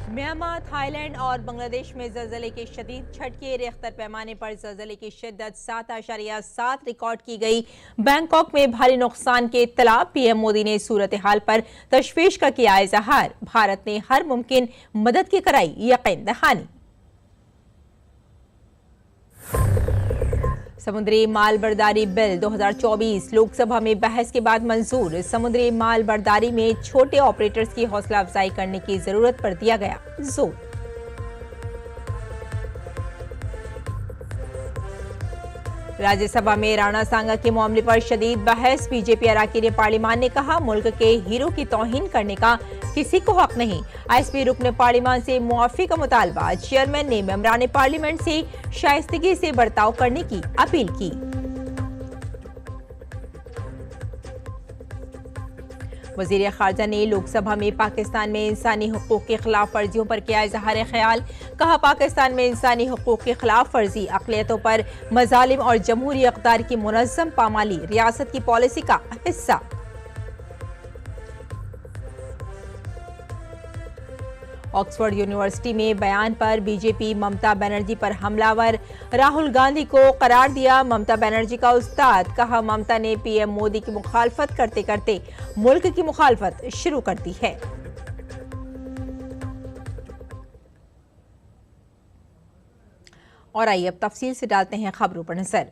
Myanmar, Thailand और बांग्लादेश में ज़लज़ले के शदीद झटके। रिख्तर पैमाने पर ज़लज़ले की शिद्दत 7.7 रिकॉर्ड की गई। बैंकॉक में भारी नुकसान के इत्तला। पीएम मोदी ने सूरत हाल पर तशवीश का किया इजहार। भारत ने हर मुमकिन मदद की कराई यकीन दहानी। समुद्री माल बर्दारी बिल 2024 लोकसभा में बहस के बाद मंजूर। समुद्री माल बर्दारी में छोटे ऑपरेटर्स की हौसला अफजाई करने की जरूरत पर दिया गया जोर। राज्यसभा में राणा सांगा के मामले पर शदीद बहस। बीजेपी अराकीन ने पार्लियामान ने कहा, मुल्क के हीरो की तौहीन करने का किसी को हक नहीं। आईएसपी रुकन पार्लियामान से मुआफी का मुतालबा। चेयरमैन ने मेंबरान पार्लियामेंट से शाइस्तगी से बर्ताव करने की अपील की। वजीर खारजा ने लोकसभा में पाकिस्तान में इंसानी हुकूक की खिलाफ वर्जियों पर किया इजहार ख्याल। कहा, पाकिस्तान में इंसानी हुकूक की खिलाफ वर्जी, अक़लियतों पर मजालिम और जमहूरी इक़्तिदार की मुनज़्ज़म पामाली रियासत की पॉलिसी का हिस्सा। ऑक्सफोर्ड यूनिवर्सिटी में बयान पर बीजेपी ममता बनर्जी पर हमलावर। राहुल गांधी को करार दिया ममता बनर्जी का उस्ताद। कहा, ममता ने पीएम मोदी की मुखालफत करते करते मुल्क की मुखालफत शुरू कर दी है। और आइए अब तफसील से डालते हैं खबरों पर नजर।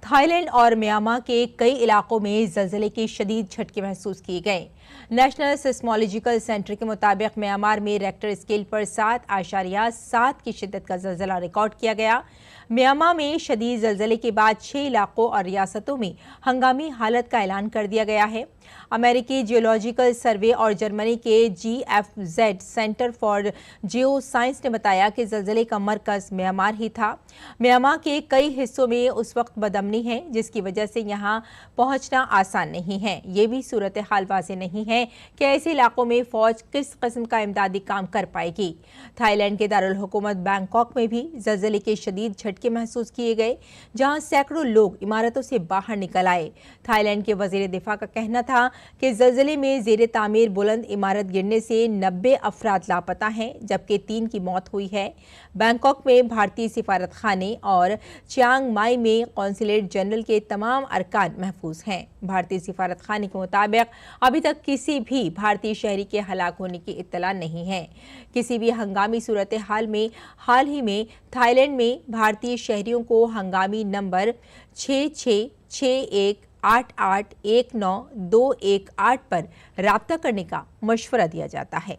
थाईलैंड और म्यांमार के कई इलाकों में ज़लज़ले के शदीद झटके महसूस किए गए। नेशनल सिस्मोलॉजिकल सेंटर के मुताबिक म्यांमार में रेक्टर स्केल पर 7.7 की शिद्दत का ज़लज़ला रिकॉर्ड किया गया। म्यांमार में शदीद ज़लज़ले के बाद 6 इलाकों और रियासतों में हंगामी हालत का ऐलान कर दिया गया है। अमेरिकी जियोलॉजिकल सर्वे और जर्मनी के GFZ centre for geo science ने बताया कि ज़लज़ले का मरकज़ म्यांमार ही था। म्यांमार के कई हिस्सों में उस वक्त बदअमनी है, जिसकी वजह से यहाँ पहुँचना आसान नहीं है। ये भी सूरत हाल वाज़ेह नहीं है कि ऐसे इलाकों में फ़ौज किस किस्म का इमदादी काम कर पाएगी। थाईलैंड के दारुल हुकूमत बैंकॉक में भी ज़लज़ले के शदीद झटके महसूस किए गए, जहाँ सैकड़ों लोग इमारतों से बाहर निकल आए। थाईलैंड के वज़ीर दिफा का कहना था कि ज़लज़ले में ज़ेरे तामीर बुलंद इमारत गिरने से 90 अफराद लापता हैं, जबकि 3 की मौत हुई है। बैंकॉक में भारतीय सिफारत खाने और चियांग माई में कौंसलेट जनरल के तमाम अरकान महफूज हैं। भारतीय सिफारत खाने के मुताबिक अभी तक किसी भी भारतीय शहरी के हलाक होने की इत्तला नहीं है। किसी भी हंगामी सूरत हाल में हाल ही में थाईलैंड में भारतीय शहरियों को हंगामी नंबर 6661881921 पर राब्ता करने का मशवरा दिया जाता है।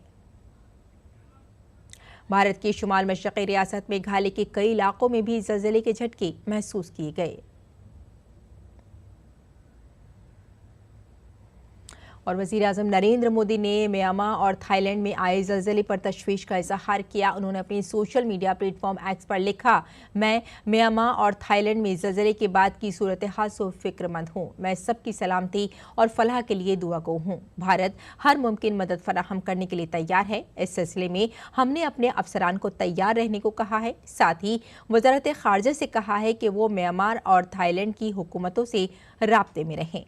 भारत की शुमाल मशरक़ी रियासत मेघालय के कई इलाकों में भी ज़लज़ले के झटके महसूस किए गए। और वज़ीर-ए-आज़म नरेंद्र मोदी ने म्यांमार और थाईलैंड में आए ज़लज़ले पर तशवीश का इजहार किया। उन्होंने अपनी सोशल मीडिया प्लेटफॉर्म एक्स पर लिखा, मैं म्यांमार और थाईलैंड में ज़लज़ले के बाद की सूरत हाल से फिक्रमंद हूँ। मैं सबकी सलामती और फलाह के लिए दुआ गो हूँ। भारत हर मुमकिन मदद फराहम करने के लिए तैयार है। इस सिलसिले में हमने अपने अफसरान को तैयार रहने को कहा है। साथ ही वज़ारत ख़ारजा से कहा है कि वो म्यांमार और थाईलैंड की हुकूमतों से राब्ते में रहें।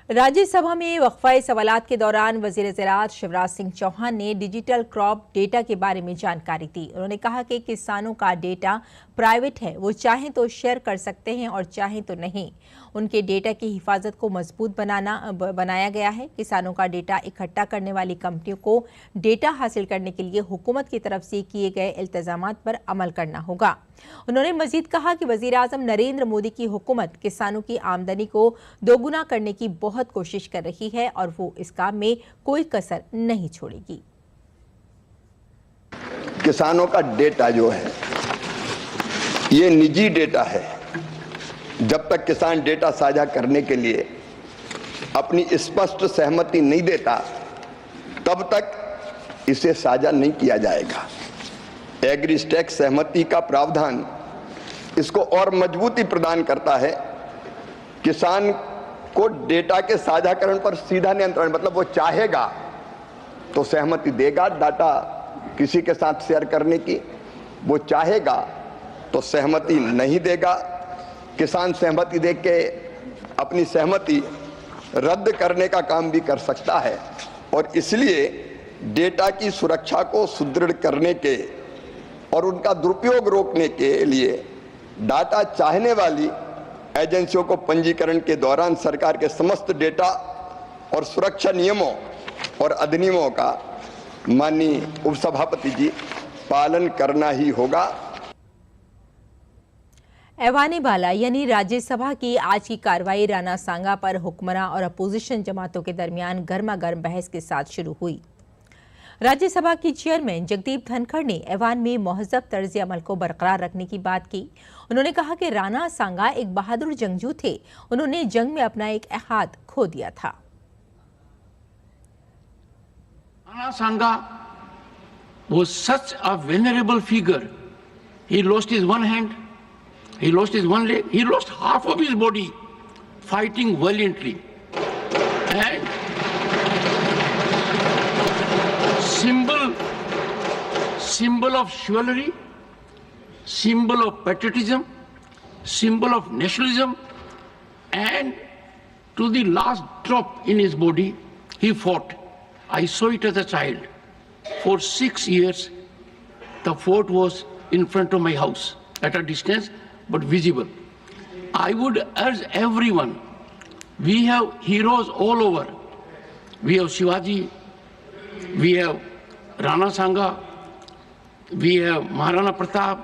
राज्यसभा में वक्फा सवालात के दौरान वज़ीर ज़राअत शिवराज सिंह चौहान ने डिजिटल क्रॉप डेटा के बारे में जानकारी दी। उन्होंने कहा कि किसानों का डेटा प्राइवेट है, वो चाहें तो शेयर कर सकते हैं और चाहें तो नहीं। उनके डेटा की हिफाजत को मजबूत बनाया गया है। किसानों का डेटा इकट्ठा करने वाली कंपनियों को डेटा हासिल करने के लिए हुकूमत की तरफ से किए गए इल्तजामात पर अमल करना होगा। उन्होंने मजीद कहा कि वज़ीर-ए-आज़म नरेंद्र मोदी की हुकूमत किसानों की आमदनी को दोगुना करने की बहुत कोशिश कर रही है और वो इस काम में कोई कसर नहीं छोड़ेगी। किसानों का डेटा जो है ये निजी डेटा है। जब तक किसान डेटा साझा करने के लिए अपनी स्पष्ट सहमति नहीं देता, तब तक इसे साझा नहीं किया जाएगा। एग्रीस्टेक सहमति का प्रावधान इसको और मजबूती प्रदान करता है। किसान को डेटा के साझाकरण पर सीधा नियंत्रण, मतलब वो चाहेगा तो सहमति देगा डाटा किसी के साथ शेयर करने की, वो चाहेगा तो सहमति नहीं देगा। किसान सहमति दे के अपनी सहमति रद्द करने का काम भी कर सकता है। और इसलिए डेटा की सुरक्षा को सुदृढ़ करने के और उनका दुरुपयोग रोकने के लिए डाटा चाहने वाली एजेंसियों को पंजीकरण के दौरान सरकार के समस्त डेटा और सुरक्षा नियमों और अधिनियमों का माननीय उपसभापति जी पालन करना ही होगा। ऐवान बाला यानी राज्यसभा की आज की कार्रवाई राणा सांगा पर हुक्मरां और अपोजिशन जमातों के दरमियान गर्मा गर्म बहस के साथ शुरू हुई। राज्यसभा की चेयरमैन जगदीप धनखड़ ने ऐवान में महज़ब तर्ज अमल को बरकरार रखने की बात की। उन्होंने कहा कि राणा सांगा एक बहादुर जंगजू थे, उन्होंने जंग में अपना एक हाथ खो दिया था। Rana Sanga was such a venerable figure. He lost his one hand, he lost his one leg, he lost half of his body fighting valiantly. And symbol of chivalry, symbol of patriotism, symbol of nationalism, and to the last drop in his body, he fought. I saw it as a child. For 6 years, the fort was in front of my house, at a distance, but visible. I would urge everyone, we have heroes all over. We have Shivaji, we have Rana Sanga, we have Maharana Pratap,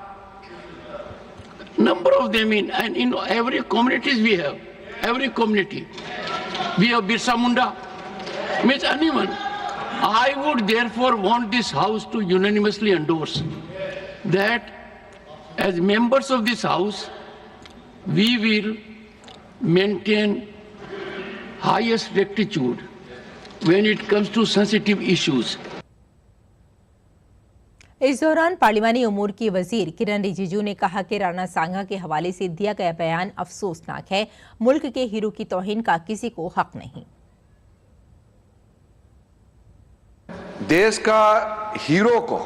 number of them and in every communities we have, every community. We have Birsa Munda, means anyone. I would therefore want this house to unanimously endorse that as members of this house, we will maintain highest rectitude when it comes to sensitive issues. इस दौरान पार्लिमानी उमूर की वजीर किरण रिजिजू ने कहा कि राणा सांगा के हवाले से दिया गया बयान अफसोसनाक है। मुल्क के हीरो की तौहीन का किसी को हक नहीं। देश का हीरो को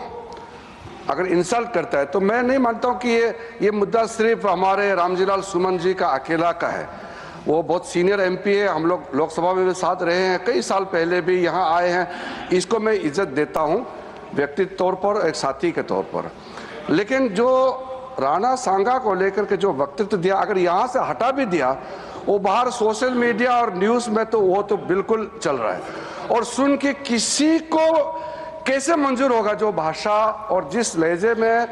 अगर इंसल्ट करता है तो मैं नहीं मानता हूं कि ये मुद्दा सिर्फ हमारे रामजीलाल सुमन जी का अकेला का है। वो बहुत सीनियर एमपी है, हम लोग लोकसभा में भी साथ रहे हैं, कई साल पहले भी यहाँ आए हैं। इसको मैं इज्जत देता हूँ व्यक्तिगत तौर पर, एक साथी के तौर पर। लेकिन जो राणा सांगा को लेकर के जो वक्तव्य दिया, अगर यहाँ से हटा भी दिया, वो बाहर सोशल मीडिया और न्यूज़ में तो वो तो बिल्कुल चल रहा है। और सुन के किसी को कैसे मंजूर होगा जो भाषा और जिस लहजे में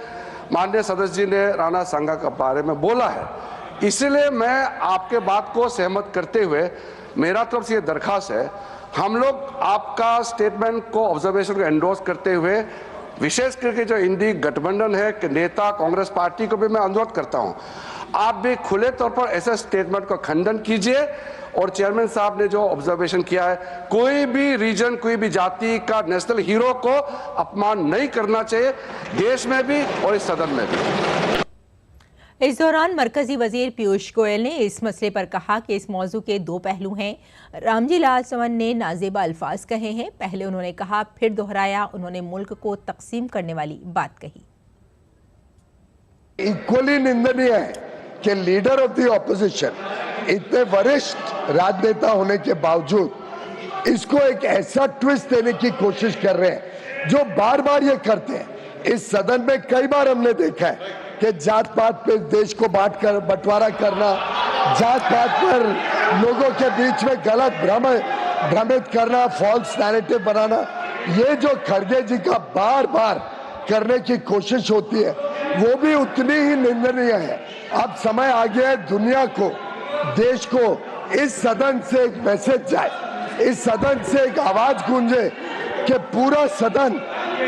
माननीय सदस्य जी ने राणा सांगा के बारे में बोला है। इसलिए मैं आपके बात को सहमत करते हुए मेरा तरफ से ये दरखास्त है, हम लोग आपका स्टेटमेंट को, ऑब्जर्वेशन को एंडोर्स करते हुए विशेष करके जो इंडी गठबंधन है कि नेता कांग्रेस पार्टी को भी मैं अनुरोध करता हूं, आप भी खुले तौर पर ऐसे स्टेटमेंट को खंडन कीजिए। और चेयरमैन साहब ने जो ऑब्जर्वेशन किया है, कोई भी रीजन, कोई भी जाति का नेशनल हीरो को अपमान नहीं करना चाहिए, देश में भी और इस सदन में भी। इस दौरान मरकजी वजीर पीयूष गोयल ने इस मसले पर कहा कि इस मौजू के दो पहलू हैं। रामजी लाल सुमन ने नाजेबा अल्फाज कहे हैं। पहले उन्होंने कहा, फिर दोहराया, उन्होंने मुल्क को तकसीम करने वाली बात कही। इक्वली निंदनीय है कि लीडर ऑफ द ऑपोजिशन इतने वरिष्ठ राजनेता होने के बावजूद इसको एक ऐसा ट्विस्ट देने की कोशिश कर रहे हैं जो बार बार ये करते हैं। इस सदन में कई बार हमने देखा है कि जात पात पे देश को बंटवारा करना, जात पात पर लोगों के बीच में गलत भ्रमित करना, फॉल्स नैरेटिव बनाना, ये जो खड़गे जी का बार बार करने की कोशिश होती है वो भी उतनी ही निंदनीय है। अब समय आ गया है दुनिया को, देश को इस सदन से एक मैसेज जाए, इस सदन से एक आवाज गूंजे कि पूरा सदन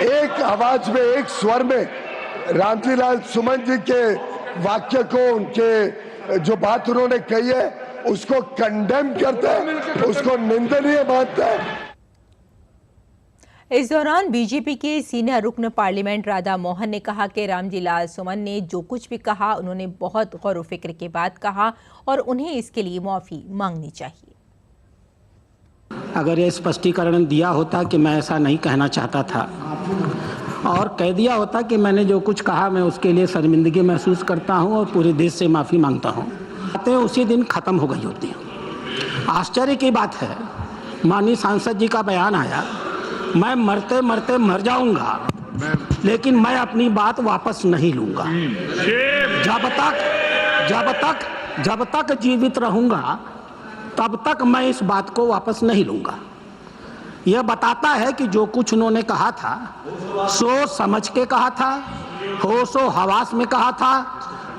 एक आवाज में, एक स्वर में रामजी लाल सुमन जी के वाक्य को, उनके जो बात उन्होंने कही है उसको कंडेम करता है, उसको निंदनीय मानता है। इस दौरान बीजेपी के सीनियर रुकन पार्लियामेंट राधा मोहन ने कहा कि रामजी लाल सुमन ने जो कुछ भी कहा उन्होंने बहुत गौर फिक्र के बाद कहा और उन्हें इसके लिए माफी मांगनी चाहिए। अगर ये स्पष्टीकरण दिया होता कि मैं ऐसा नहीं कहना चाहता था और कह दिया होता कि मैंने जो कुछ कहा मैं उसके लिए शर्मिंदगी महसूस करता हूं और पूरे देश से माफ़ी मांगता हूं, बातें उसी दिन ख़त्म हो गई होती हैं। आश्चर्य की बात है माननीय सांसद जी का बयान आया, मैं मरते मरते मर जाऊंगा लेकिन मैं अपनी बात वापस नहीं लूंगा। जब तक जीवित रहूंगा तब तक मैं इस बात को वापस नहीं लूंगा। यह बताता है कि जो कुछ उन्होंने कहा था सोच समझ के कहा था, होशो हवास में कहा था,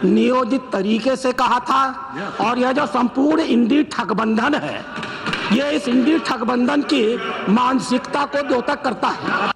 नियोजित तरीके से कहा था, और यह जो संपूर्ण इंडी ठगबंधन है, यह इस इंडी ठगबंधन की मानसिकता को द्योतक करता है।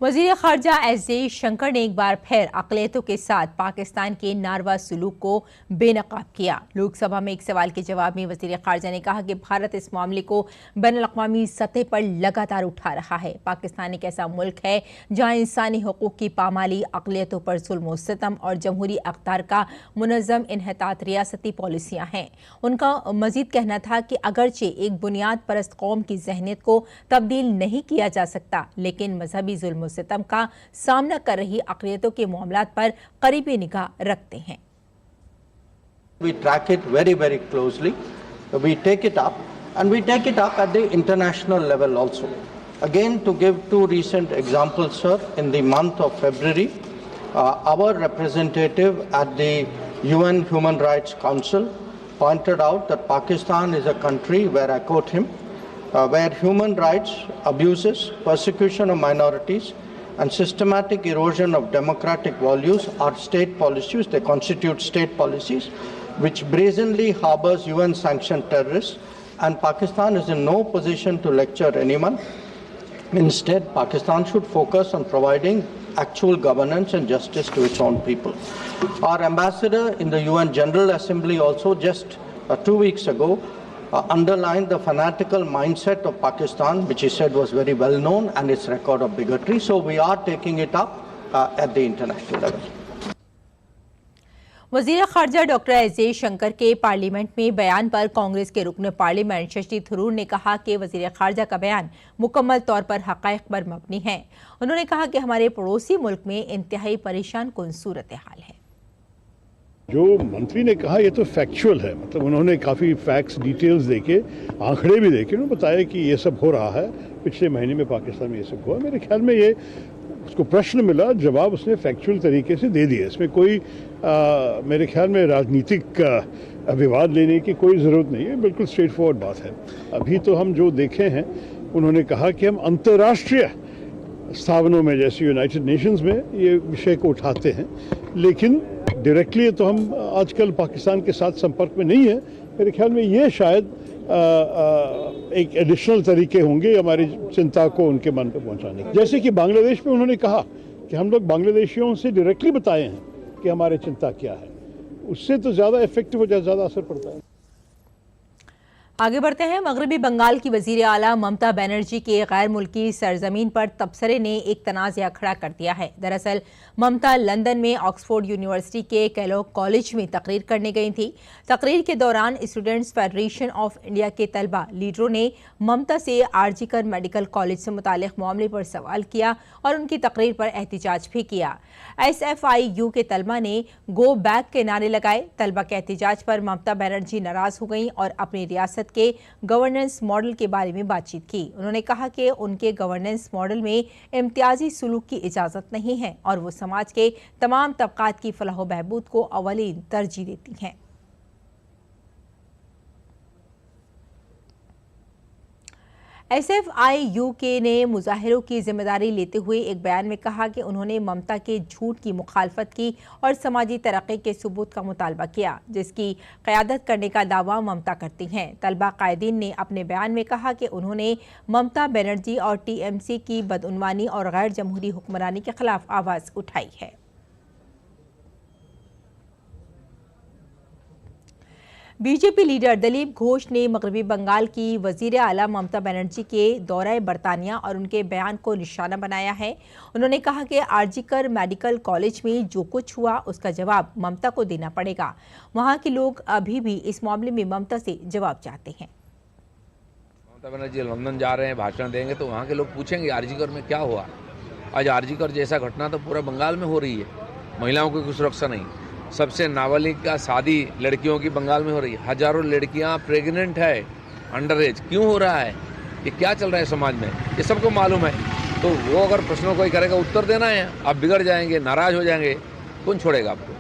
वज़ीर ख़ारजा एस जयशंकर ने एक बार फिर अक़लियतों के साथ पाकिस्तान के नारवा सलूक को बेनकाब किया। लोकसभा में एक सवाल के जवाब में वज़ीर ख़ारजा ने कहा कि भारत इस मामले को बैनुल-अक़वामी सतह पर लगातार उठा रहा है। पाकिस्तान एक ऐसा मुल्क है जहाँ इंसानी हकूक़ की पामाली, अक़लियतों पर जुल्म व सितम और जमहूरी अक़दार का मुनज़्ज़म इन्हतात रियासती पॉलिसियाँ हैं। उनका मज़ीद कहना था कि अगरचे एक बुनियाद परस्त कौम की ज़हनियत को तब्दील नहीं किया जा सकता, लेकिन मजहबी जुल्म सितम का सामना कर रही अक़लियतों के मामलात पर करीबी निगाह रखते हैं। We track it very closely. We take it up and we take it up at the international level also. Again, to give two recent examples, sir, in the month of February, our representative at the UN Human Rights Council pointed out that Pakistan is a country where, I quote him, where human rights abuses, persecution of minorities, and systematic erosion of democratic values are state policies. They constitute state policies which brazenly harbors UN-sanctioned terrorists, and Pakistan is in no position to lecture anyone. Instead, Pakistan should focus on providing actual governance and justice to its own people. Our ambassador in the UN General Assembly also just 2 weeks ago underlined the fanatical mindset of Pakistan, which he said was very well known, and its record of bigotry. So we are taking it up at the international level. वज़ीर ख़ारजा doctor S Jaishankar के parliament में बयान पर कांग्रेस के रुकन parliament Shashi Tharoor ने कहा कि वज़ीर ख़ारजा का बयान मुकम्मल तौर पर हक़ाइक़ पर मबनी है। उन्होंने कहा कि हमारे पड़ोसी मुल्क में इंतहाई परेशान कुन सूरत हाल है। जो मंत्री ने कहा ये तो फैक्चुअल है, मतलब उन्होंने काफ़ी फैक्ट्स डिटेल्स देके, आंकड़े भी देके उन्होंने बताया कि ये सब हो रहा है, पिछले महीने में पाकिस्तान में ये सब हुआ। मेरे ख्याल में ये उसको प्रश्न मिला, जवाब उसने फैक्चुअल तरीके से दे दिया। इसमें कोई मेरे ख्याल में राजनीतिक विवाद लेने की कोई ज़रूरत नहीं है, बिल्कुल स्ट्रेट फॉरवर्ड बात है। अभी तो हम जो देखे हैं, उन्होंने कहा कि हम अंतर्राष्ट्रीय स्थापनों में जैसे यूनाइटेड नेशंस में ये विषय को उठाते हैं, लेकिन डायरेक्टली तो हम आजकल पाकिस्तान के साथ संपर्क में नहीं है। मेरे ख्याल में ये शायद एक एडिशनल तरीके होंगे हमारी चिंता को उनके मन पर पहुंचाने के। जैसे कि बांग्लादेश में उन्होंने कहा कि हम लोग बांग्लादेशियों से डायरेक्टली बताए हैं कि हमारी चिंता क्या है, उससे तो ज़्यादा इफेक्टिव हो, ज़्यादा असर पड़ता है। आगे बढ़ते हैं। मगरबी बंगाल की वज़ीर आला ममता बनर्जी के गैर मुल्की सरजमीन पर तबसरे ने एक तनाज़ा खड़ा कर दिया है। दरअसल ममता लंदन में ऑक्सफोर्ड यूनिवर्सिटी के कैलॉग कॉलेज में तकरीर करने गई थी। तकरीर के दौरान स्टूडेंट्स फेडरेशन ऑफ इंडिया के तलबा लीडरों ने ममता से आरजीकर मेडिकल कॉलेज से मुताल्लिक़ मामले पर सवाल किया और उनकी तकरीर पर एहतिजाज भी किया। SFIU के तलबा ने गो बैक के नारे लगाए। तलबा के एहतिजाज पर ममता बनर्जी नाराज़ हो गईं और अपनी रियासत के गवर्नेंस मॉडल के बारे में बातचीत की। उन्होंने कहा कि उनके गवर्नेंस मॉडल में इम्तियाजी सुलूक की इजाज़त नहीं है और वो समाज के तमाम तबकात की फलाह व बहबूद को अवलीन तरजीह देती हैं। SFIU ने मुजाहिरों की जिम्मेदारी लेते हुए एक बयान में कहा कि उन्होंने ममता के झूठ की मुखालफत की और समाजी तरक्की के सबूत का मुतालबा किया, जिसकी क़यादत करने का दावा ममता करती हैं। तलबा कायदीन ने अपने बयान में कहा कि उन्होंने ममता बनर्जी और TMC की बदउनवानी और गैर जमहूरी हुक्मरानी के खिलाफ आवाज़ उठाई है। बीजेपी लीडर दिलीप घोष ने मगरबी बंगाल की वज़ीर आला ममता बनर्जी के दौरे बरतानिया और उनके बयान को निशाना बनाया है। उन्होंने कहा कि आरजीकर मेडिकल कॉलेज में जो कुछ हुआ उसका जवाब ममता को देना पड़ेगा। वहां के लोग अभी भी इस मामले में ममता से जवाब चाहते हैं। ममता बनर्जी लंदन जा रहे हैं, भाषण देंगे तो वहाँ के लोग पूछेंगे आरजीकर में क्या हुआ। आज आरजीकर जैसा घटना तो पूरा बंगाल में हो रही है। महिलाओं की कोई सुरक्षा नहीं, सबसे नाबालिग का शादी लड़कियों की बंगाल में हो रही है। हजारों लड़कियां प्रेग्नेंट है अंडर एज क्यों हो रहा है, ये क्या चल रहा है समाज में, ये सबको मालूम है। तो वो अगर प्रश्नों को ही करेगा, उत्तर देना है, आप बिगड़ जाएंगे, नाराज हो जाएंगे, कौन छोड़ेगा आपको।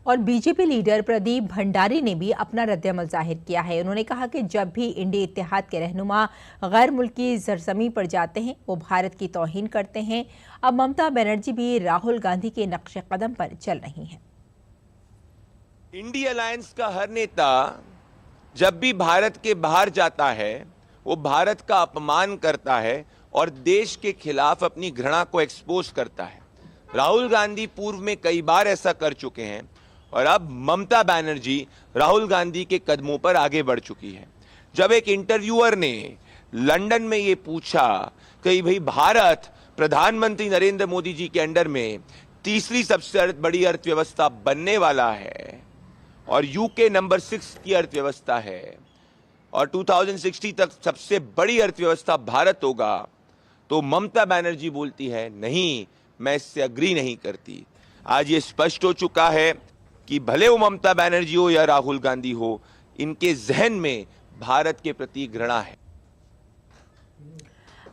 और बीजेपी लीडर प्रदीप भंडारी ने भी अपना रद्दअमल जाहिर किया है। उन्होंने कहा कि जब भी इंडिया इत्तेहाद के रहनुमा गैर मुल्की सरजमी पर जाते हैं वो भारत की तौहीन करते हैं। अब ममता बनर्जी भी राहुल गांधी के नक्शे कदम पर चल रही हैं। इंडिया अलायंस का हर नेता जब भी भारत के बाहर जाता है वो भारत का अपमान करता है और देश के खिलाफ अपनी घृणा को एक्सपोज करता है। राहुल गांधी पूर्व में कई बार ऐसा कर चुके हैं और अब ममता बनर्जी राहुल गांधी के कदमों पर आगे बढ़ चुकी है। जब एक इंटरव्यूअर ने लंदन में ये पूछा कि भाई भारत प्रधानमंत्री नरेंद्र मोदी जी के अंडर में तीसरी सबसे बड़ी अर्थव्यवस्था बनने वाला है और यूके नंबर 6 की अर्थव्यवस्था है और 2060 तक सबसे बड़ी अर्थव्यवस्था भारत होगा, तो ममता बनर्जी बोलती है नहीं, मैं इससे अग्री नहीं करती। आज ये स्पष्ट हो चुका है कि भले वो ममता बनर्जी हो या राहुल गांधी हो, इनके जहन में भारत के प्रति घृणा है।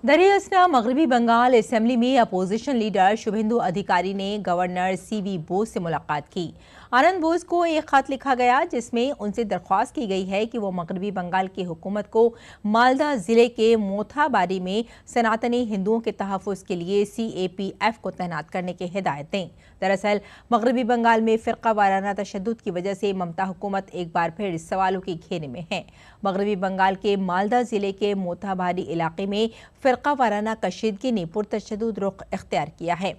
दरियासना मगरबी बंगाल असेंबली में अपोजिशन लीडर शुभेंदु अधिकारी ने गवर्नर सीवी बोस से मुलाकात की। आनंद बोस को एक खत लिखा गया जिसमें उनसे दरख्वास्त की गई है कि वो मगरबी बंगाल की हुकूमत को मालदा जिले के मोथाबारी में सनातनी हिंदुओं के तहफ़्फ़ुज़ के लिए CAPF को तैनात करने की हिदायत दें। दरअसल मगरबी बंगाल में फ़िरका वाराना तशद्दुद की वजह से ममता हुकूमत एक बार फिर सवालों के घेरे में है। मगरबी बंगाल के मालदा जिले के मोथाबारी इलाके में फ़िरका वाराना कशीदगी ने पुरतशद्दुद रुख इख्तियार किया है।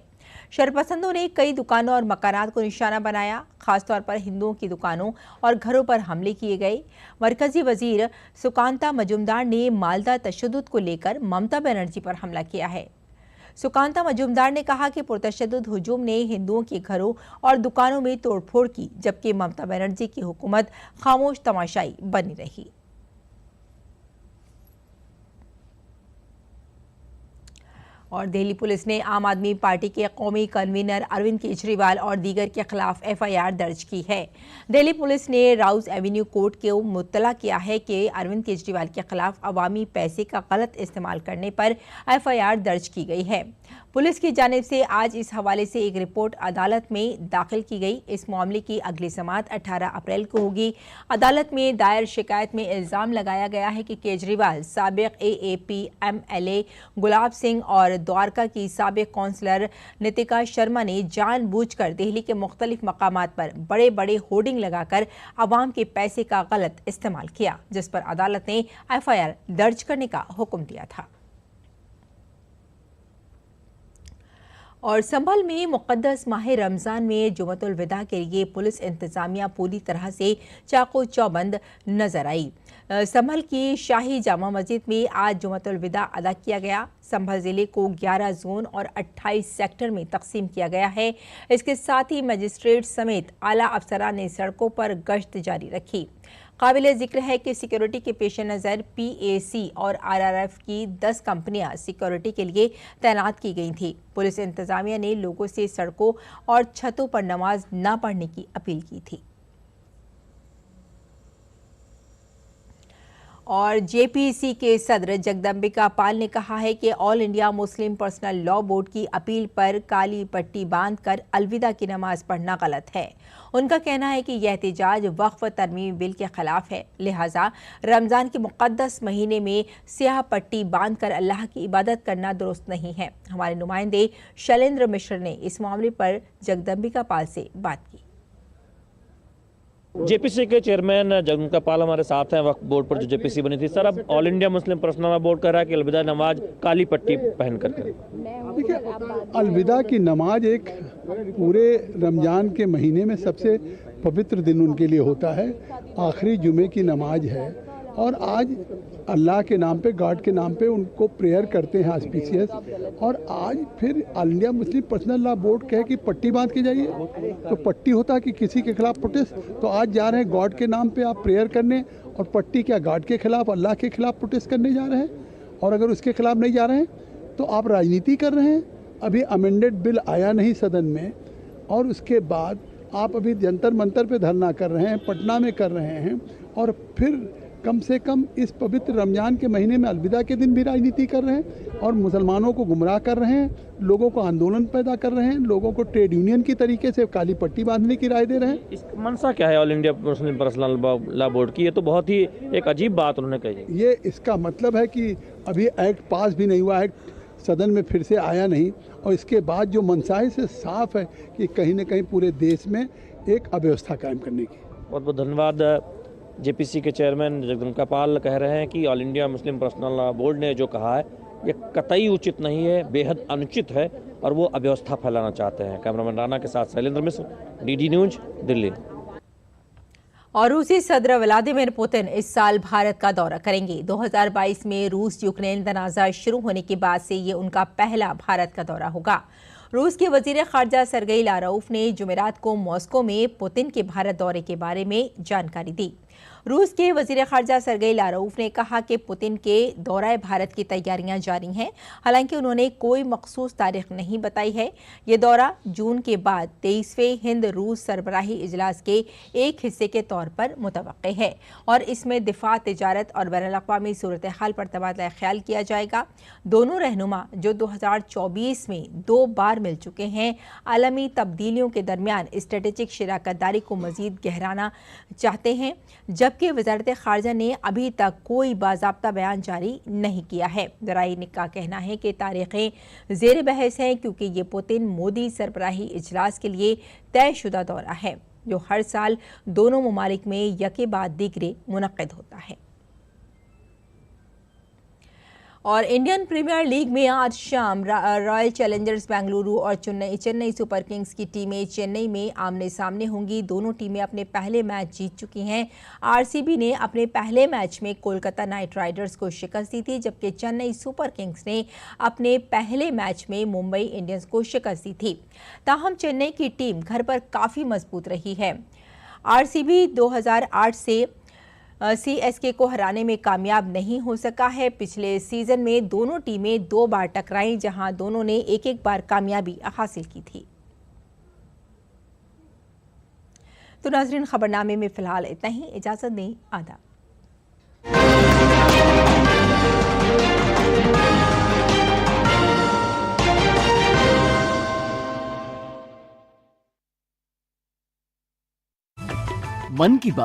शरपसंदों ने कई दुकानों और मकानात को निशाना बनाया, खासतौर पर हिंदुओं की दुकानों और घरों पर हमले किए गए। मरकजी वजीर सुकांता मजुमदार ने मालदा तशद्दुद को लेकर ममता बनर्जी पर हमला किया है। सुकांता मजुमदार ने कहा कि पुरतशद्दुद हुजूम ने हिंदुओं के घरों और दुकानों में तोड़फोड़ की, जबकि ममता बनर्जी की हुकूमत खामोश तमाशाई बनी रही। और दिल्ली पुलिस ने आम आदमी पार्टी के कौमी कन्वीनर अरविंद केजरीवाल और दीगर के खिलाफ FIR दर्ज की है। दिल्ली पुलिस ने राउज एवेन्यू कोर्ट को मुत्तला किया है कि अरविंद केजरीवाल के खिलाफ अवामी पैसे का गलत इस्तेमाल करने पर FIR दर्ज की गई है। पुलिस की जानिब से आज इस हवाले से एक रिपोर्ट अदालत में दाखिल की गई। इस मामले की अगली समाअत 18 अप्रैल को होगी। अदालत में दायर शिकायत में इल्ज़ाम लगाया गया है कि केजरीवाल साबिक AAP MLA गुलाब सिंह और द्वारका की साबिक कौंसलर नितिका शर्मा ने जानबूझकर दिल्ली के मुख्तलिफ मकामात पर बड़े बड़े होर्डिंग लगाकर अवाम के पैसे का गलत इस्तेमाल किया, जिस पर अदालत ने FIR दर्ज करने का हुक्म दिया था। और संभल में मुक़द्दस माह रमज़ान में जुमअतुल विदा के लिए पुलिस इंतज़ामिया पूरी तरह से चाको चौबंद नजर आई। संभल की शाही जामा मस्जिद में आज जुमअतुल विदा अदा किया गया। संभल ज़िले को 11 जोन और 28 सेक्टर में तकसीम किया गया है। इसके साथ ही मजिस्ट्रेट समेत आला अफसरान ने सड़कों पर गश्त जारी रखी। काबिल जिक्र है कि सिक्योरिटी के पेश नज़र PAC और RRF की 10 कंपनियां सिक्योरिटी के लिए तैनात की गई थी। पुलिस इंतजामिया ने लोगों से सड़कों और छतों पर नमाज न पढ़ने की अपील की थी। और JPC के सदर जगदम्बिका पाल ने कहा है कि all India Muslim personal law board की अपील पर काली पट्टी बांधकर अलविदा की नमाज पढ़ना गलत है। उनका कहना है कि यह एहतजाज वक्फ तरमीम बिल के खिलाफ है, लिहाजा रमज़ान के मुक़द्दस महीने में स्याह पट्टी बांधकर अल्लाह की इबादत करना दुरुस्त नहीं है। हमारे नुमाइंदे शैलेंद्र मिश्र ने इस मामले पर जगदम्बिका पाल से बात की। JPC के चेयरमैन जगदम्बिका पाल हमारे साथ हैं। वक्फ बोर्ड पर जो JPC बनी थी, सर अब all India Muslim personal law board कर रहा है कि अलविदा नमाज काली पट्टी पहन कर करें। देखिए, अलविदा की नमाज एक पूरे रमज़ान के महीने में सबसे पवित्र दिन उनके लिए होता है। आखिरी जुमे की नमाज है और आज अल्लाह के नाम पे, गॉड के नाम पे उनको प्रेयर करते हैं ऑस्पिशियस। और आज फिर all India Muslim personal law board कहे कि पट्टी बांध के जाइए, तो पट्टी होता है कि किसी के खिलाफ प्रोटेस्ट, तो आज जा रहे हैं गॉड के नाम पे आप प्रेयर करने, और पट्टी क्या गॉड के खिलाफ, अल्लाह के खिलाफ प्रोटेस्ट करने जा रहे हैं। और अगर उसके खिलाफ नहीं जा रहे हैं तो आप राजनीति कर रहे हैं। अभी अमेंडेड बिल आया नहीं सदन में, और उसके बाद आप अभी जंतर मंतर पे धरना कर रहे हैं, पटना में कर रहे हैं, और फिर कम से कम इस पवित्र रमज़ान के महीने में अलविदा के दिन भी राजनीति कर रहे हैं और मुसलमानों को गुमराह कर रहे हैं, लोगों को आंदोलन पैदा कर रहे हैं, लोगों को ट्रेड यूनियन की तरीके से काली पट्टी बांधने की राय दे रहे हैं। इस मंशा क्या है all India Muslim personal law board की? ये तो बहुत ही एक अजीब बात उन्होंने कही है। ये इसका मतलब है कि अभी एक्ट पास भी नहीं हुआ, एक्ट सदन में फिर से आया नहीं, और इसके बाद जो मंशा है से साफ है कि कहीं न कहीं पूरे देश में एक अव्यवस्था कायम करने की। बहुत बहुत धन्यवाद। जेपीसी के चेयरमैन जगदम्बिका पाल कह रहे हैं कि all India Muslim personal law board ने जो कहा है ये कतई उचित नहीं है, बेहद अनुचित है और वो अव्यवस्था फैलाना चाहते हैं। कैमरामैन राणा के साथ शैलेंद्र मिश्र, डीडी न्यूज, दिल्ली। और रूसी सदर व्लादिमीर पुतिन इस साल भारत का दौरा करेंगे। 2022 में रूस यूक्रेन तनाज़ा शुरू होने के बाद से ये उनका पहला भारत का दौरा होगा। रूस के वजीर खारजा सरगेई लारोफ ने जुमेरात को मॉस्को में पुतिन के भारत दौरे के बारे में जानकारी दी। रूस के वजीर खारजा सरगेई लारोफ ने कहा कि पुतिन के दौरे भारत की तैयारियां जारी हैं। हालांकि उन्होंने कोई मखसूस तारीख नहीं बताई है। ये दौरा जून के बाद 23वें हिंद रूस सरबराही इजलास के एक हिस्से के तौर पर मुतवक्के है और इसमें दिफा, तिजारत और बैनुल-अक़वामी सूरत हाल पर तबादला ख्याल किया जाएगा। दोनों रहनुमा जो 2024 में 2 बार मिल चुके हैं, आलमी तब्दीलियों के दरमियान स्ट्रेटेजिक शराकतदारी को मजीद गहराना चाहते हैं, जबकि वज़ारत ख़ारजा ने अभी तक कोई बाज़ाब्ता बयान जारी नहीं किया है। ज़राए का कहना है कि तारीखें ज़ेर बहस हैं क्योंकि ये पुतिन मोदी सरबराही इजलास के लिए तयशुदा दौरा है जो हर साल दोनों ममालिक में यके बाद दीगरे मुनक़्क़िद होता है। और इंडियन प्रीमियर लीग में आज शाम रॉयल चैलेंजर्स बेंगलुरु और चेन्नई सुपर किंग्स की टीमें चेन्नई में आमने सामने होंगी। दोनों टीमें अपने पहले मैच जीत चुकी हैं। आरसीबी ने अपने पहले मैच में कोलकाता नाइट राइडर्स को शिकस्त दी थी, जबकि चेन्नई सुपर किंग्स ने अपने पहले मैच में मुंबई इंडियंस को शिकस्त दी थी। ताहम चेन्नई की टीम घर पर काफ़ी मजबूत रही है। आरसीबी 2008 से सीएसके को हराने में कामयाब नहीं हो सका है। पिछले सीजन में दोनों टीमें 2 बार टकराईं, जहां दोनों ने एक बार कामयाबी हासिल की थी। तो नाज़रीन, खबरनामे में फिलहाल इतना ही। इजाजत दें, आदाब। मन की बात।